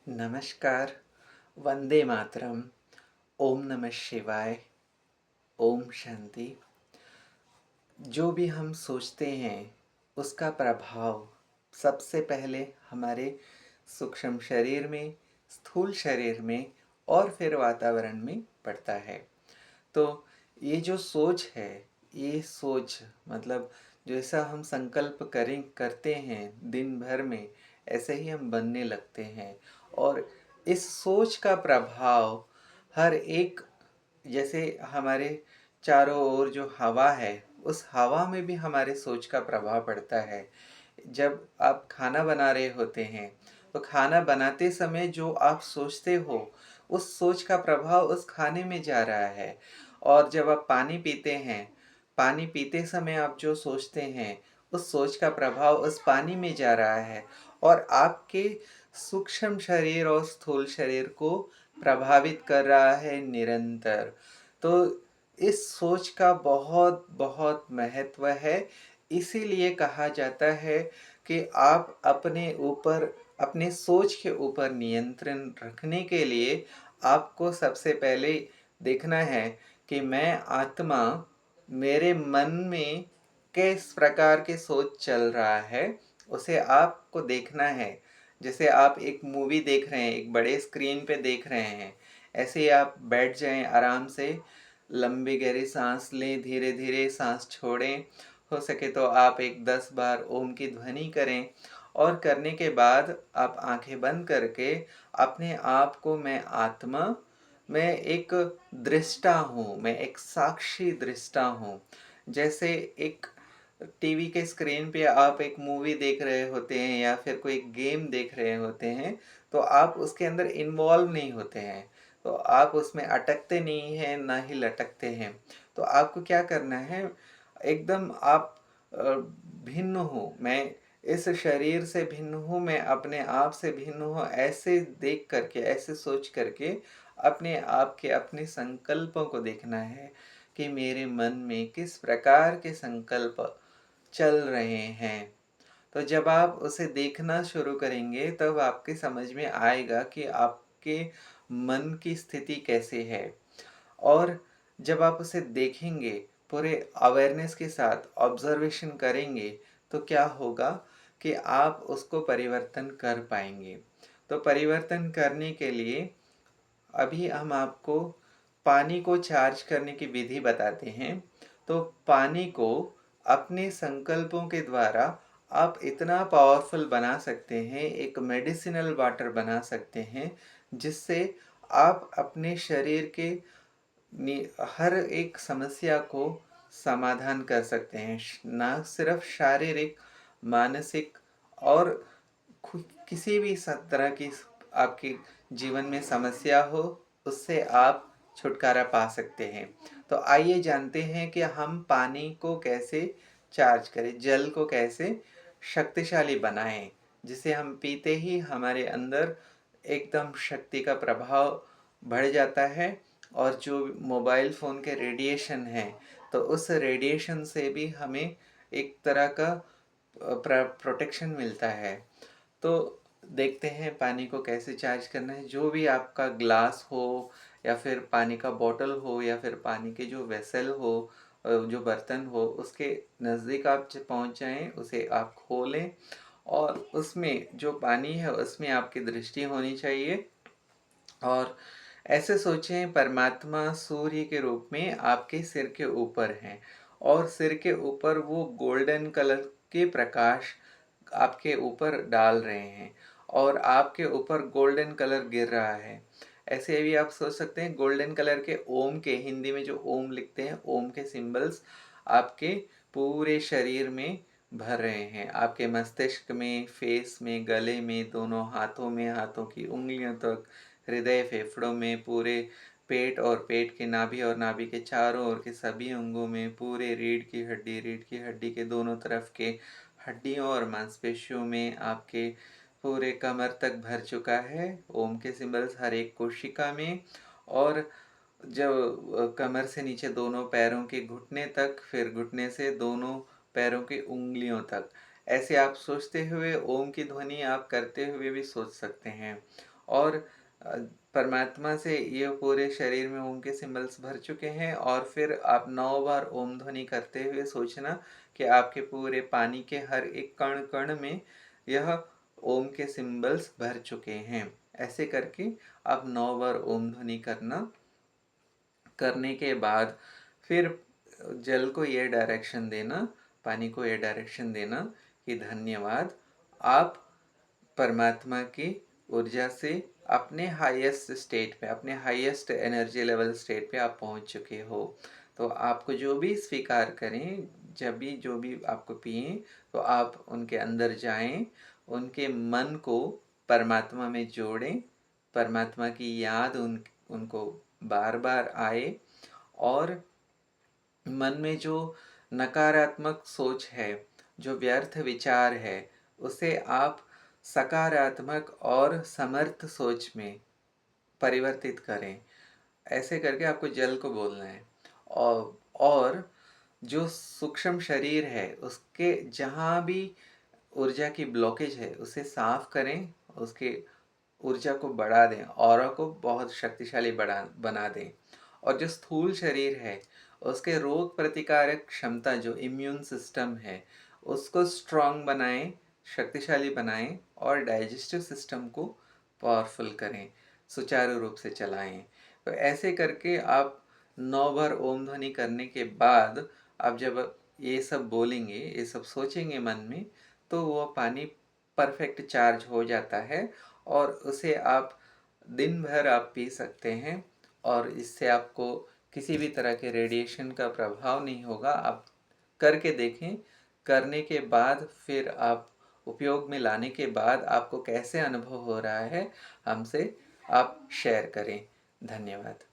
नमस्कार, वंदे मातरम, ओम नमः शिवाय, ओम शांति। जो भी हम सोचते हैं उसका प्रभाव सबसे पहले हमारे सूक्ष्म शरीर में, स्थूल शरीर में और फिर वातावरण में पड़ता है। तो ये जो सोच है, ये सोच मतलब जैसा हम संकल्प करते हैं दिन भर में, ऐसे ही हम बनने लगते हैं। और इस सोच का प्रभाव हर एक, जैसे हमारे चारों ओर जो हवा है, उस हवा में भी हमारे सोच का प्रभाव पड़ता है। जब आप खाना बना रहे होते हैं, तो खाना बनाते समय जो आप सोचते हो, उस सोच का प्रभाव उस खाने में जा रहा है। और जब आप पानी पीते हैं, पानी पीते समय आप जो सोचते हैं, उस सोच का प्रभाव उस पानी में जा रहा है और आपके सूक्ष्म शरीर और स्थूल शरीर को प्रभावित कर रहा है निरंतर। तो इस सोच का बहुत बहुत महत्व है। इसीलिए कहा जाता है कि आप अपने ऊपर, अपने सोच के ऊपर नियंत्रण रखने के लिए आपको सबसे पहले देखना है कि मैं आत्मा, मेरे मन में किस प्रकार के सोच चल रहा है, उसे आपको देखना है। जैसे आप एक मूवी देख रहे हैं, एक बड़े स्क्रीन पे देख रहे हैं, ऐसे ही आप बैठ जाएं आराम से, लंबी गहरी सांस लें, धीरे धीरे सांस छोड़ें। हो सके तो आप एक 10 बार ओम की ध्वनि करें और करने के बाद आप आंखें बंद करके अपने आप को, मैं आत्मा, मैं एक दृष्टा हूँ, मैं एक साक्षी दृष्टा हूँ। जैसे एक टीवी के स्क्रीन पे आप एक मूवी देख रहे होते हैं या फिर कोई गेम देख रहे होते हैं, तो आप उसके अंदर इन्वॉल्व नहीं होते हैं, तो आप उसमें अटकते नहीं हैं, ना ही लटकते हैं। तो आपको क्या करना है, एकदम आप भिन्न हूँ, मैं इस शरीर से भिन्न हूँ, मैं अपने आप से भिन्न हूँ, ऐसे देख करके, ऐसे सोच करके अपने आप के, अपने संकल्पों को देखना है कि मेरे मन में किस प्रकार के संकल्प चल रहे हैं। तो जब आप उसे देखना शुरू करेंगे तब आपके समझ में आएगा कि आपके मन की स्थिति कैसे है। और जब आप उसे देखेंगे, पूरे अवेयरनेस के साथ ऑब्जर्वेशन करेंगे, तो क्या होगा कि आप उसको परिवर्तन कर पाएंगे। तो परिवर्तन करने के लिए अभी हम आपको पानी को चार्ज करने की विधि बताते हैं। तो पानी को अपने संकल्पों के द्वारा आप इतना पावरफुल बना सकते हैं, एक मेडिसिनल वाटर बना सकते हैं, जिससे आप अपने शरीर के हर एक समस्या को समाधान कर सकते हैं। ना सिर्फ शारीरिक, मानसिक और किसी भी तरह की आपके जीवन में समस्या हो, उससे आप छुटकारा पा सकते हैं। तो आइए जानते हैं कि हम पानी को कैसे चार्ज करें, जल को कैसे शक्तिशाली बनाएं, जिसे हम पीते ही हमारे अंदर एकदम शक्ति का प्रभाव बढ़ जाता है। और जो मोबाइल फ़ोन के रेडिएशन है, तो उस रेडिएशन से भी हमें एक तरह का प्रोटेक्शन मिलता है। तो देखते हैं पानी को कैसे चार्ज करना है। जो भी आपका ग्लास हो या फिर पानी का बॉटल हो या फिर पानी के जो वेसल हो, जो बर्तन हो, उसके नज़दीक आप पहुंच जाएं, उसे आप खोलें और उसमें जो पानी है उसमें आपकी दृष्टि होनी चाहिए। और ऐसे सोचें, परमात्मा सूर्य के रूप में आपके सिर के ऊपर हैं और सिर के ऊपर वो गोल्डन कलर के प्रकाश आपके ऊपर डाल रहे हैं और आपके ऊपर गोल्डन कलर गिर रहा है। ऐसे भी आप सोच सकते हैं, गोल्डन कलर के ओम के, हिंदी में जो ओम लिखते हैं, ओम के सिंबल्स आपके पूरे शरीर में भर रहे हैं, आपके मस्तिष्क में, फेस में, गले में, दोनों हाथों में, हाथों की उंगलियों तक, हृदय, फेफड़ों में, पूरे पेट और पेट के नाभि और नाभि के चारों ओर के सभी अंगों में, पूरे रीढ़ की हड्डी, रीढ़ की हड्डी के दोनों तरफ के हड्डियों और मांसपेशियों में, आपके पूरे कमर तक भर चुका है ओम के सिंबल्स हर एक कोशिका में। और जब कमर से नीचे दोनों पैरों के घुटने तक, फिर घुटने से दोनों पैरों की उंगलियों तक, ऐसे आप सोचते हुए ओम की ध्वनि आप करते हुए भी सोच सकते हैं। और अ, परमात्मा से ये पूरे शरीर में ओम के सिंबल्स भर चुके हैं, और फिर आप 9 बार ओम ध्वनि करते हुए सोचना कि आपके पूरे पानी के हर एक कण कण में यह ओम के सिंबल्स भर चुके हैं। ऐसे करके आप 9 बार ओम ध्वनि करने के बाद फिर जल को ये डायरेक्शन देना, पानी को ये डायरेक्शन देना कि धन्यवाद, आप परमात्मा की ऊर्जा से अपने हाईएस्ट स्टेट पे, अपने हाईएस्ट एनर्जी लेवल स्टेट पे आप पहुंच चुके हो। तो आपको जो भी स्वीकार करें, जब भी जो भी आपको पिए, तो आप उनके अंदर जाएं, उनके मन को परमात्मा में जोड़ें, परमात्मा की याद उनको बार बार आए, और मन में जो नकारात्मक सोच है, जो व्यर्थ विचार है, उसे आप सकारात्मक और समर्थ सोच में परिवर्तित करें। ऐसे करके आपको जल को बोलना है। और जो सूक्ष्म शरीर है, उसके जहाँ भी ऊर्जा की ब्लॉकेज है उसे साफ करें, उसके ऊर्जा को बढ़ा दें, ऑरा को बहुत शक्तिशाली बना दें। और जो स्थूल शरीर है, उसके रोग प्रतिकारक क्षमता, जो इम्यून सिस्टम है, उसको स्ट्रॉन्ग बनाएं, शक्तिशाली बनाएं, और डाइजेस्टिव सिस्टम को पावरफुल करें, सुचारू रूप से चलाएं। तो ऐसे करके आप 9 बार ओम ध्वनि करने के बाद आप जब ये सब बोलेंगे, ये सब सोचेंगे मन में, तो वो पानी परफेक्ट चार्ज हो जाता है, और उसे आप दिन भर आप पी सकते हैं, और इससे आपको किसी भी तरह के रेडिएशन का प्रभाव नहीं होगा। आप करके देखें, करने के बाद फिर आप उपयोग में लाने के बाद आपको कैसे अनुभव हो रहा है, हमसे आप शेयर करें। धन्यवाद।